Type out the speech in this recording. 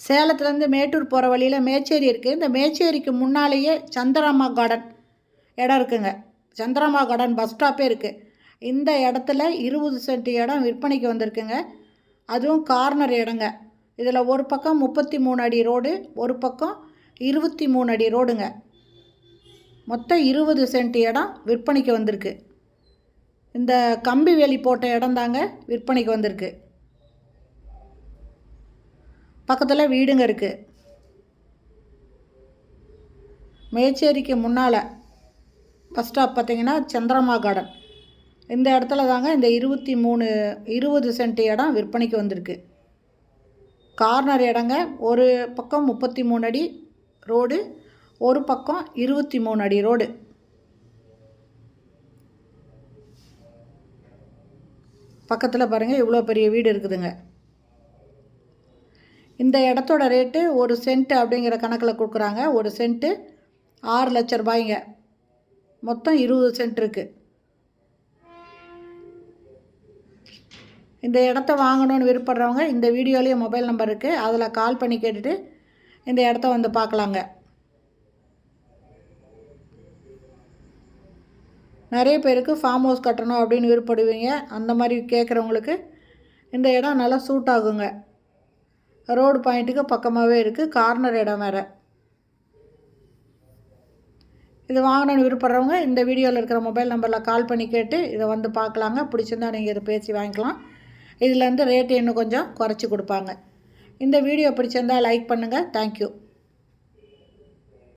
சேலத்துலேருந்து மேட்டூர் போகிற வழியில் மேச்சேரி இருக்குது. இந்த மேச்சேரிக்கு முன்னாலேயே சந்திரம்மா கார்டன் இடம் இருக்குங்க. சந்திரம்மா கார்டன் பஸ் ஸ்டாப்பே இருக்குது. இந்த இடத்துல 20 சென்ட் இடம் விற்பனைக்கு வந்திருக்குங்க. அதுவும் கார்னர் இடங்க. இதில் ஒரு பக்கம் 33 அடி ரோடு, ஒரு பக்கம் 23 அடி ரோடுங்க. மொத்தம் 20 சென்ட் இடம் விற்பனைக்கு வந்திருக்கு. இந்த கம்பி வேலி போட்ட இடம் தாங்க விற்பனைக்கு வந்திருக்கு. பக்கத்தில் வீடுங்க இருக்குது. மேச்சேரிக்கு முன்னால் பஸ் ஸ்டாப் பார்த்திங்கன்னா சந்திரம்மா கார்டன். இந்த இடத்துல தாங்க இந்த 20 சென்ட் இடம் விற்பனைக்கு வந்திருக்கு. கார்னர் இடங்க. ஒரு பக்கம் 33 அடி ரோடு, ஒரு பக்கம் 23 அடி ரோடு. பக்கத்தில் பாருங்கள் இவ்வளோ பெரிய வீடு இருக்குதுங்க. இந்த இடத்தோட ரேட்டு 1 சென்ட் அப்படிங்கிற கணக்கில் கொடுக்குறாங்க. 1 சென்ட்டு 6 லட்ச ரூபாய்ங்க. மொத்தம் 20 சென்ட் இருக்குது. இந்த இடத்த வாங்கணும்னு விருப்பப்படுறவங்க இந்த வீடியோலேயே மொபைல் நம்பர் இருக்குது, அதில் கால் பண்ணி கேட்டுட்டு இந்த இடத்த வந்து பார்க்கலாங்க. நிறைய பேருக்கு ஃபார்ம் ஹவுஸ் கட்டணும் அப்படின்னு விருப்பப்படுவீங்க. அந்த மாதிரி கேட்குறவங்களுக்கு இந்த இடம் நல்லா சூட் ஆகுங்க. ரோடு பாயிண்ட்டுக்கு பக்கமாகவே இருக்குது. கார்னர் இடம் வேறு. இது வாங்கணும்னு விருப்பப்படுறவங்க இந்த வீடியோவில் இருக்கிற மொபைல் நம்பரில் கால் பண்ணி கேட்டு இதை வந்து பார்க்கலாங்க. பிடிச்சிருந்தால் நீங்கள் இதை பேசி வாங்கிக்கலாம். இதுலேருந்து ரேட்டு இன்னும் கொஞ்சம் குறைச்சி கொடுப்பாங்க. இந்த வீடியோ பிடிச்சிருந்தால் லைக் பண்ணுங்கள். தேங்க்யூ.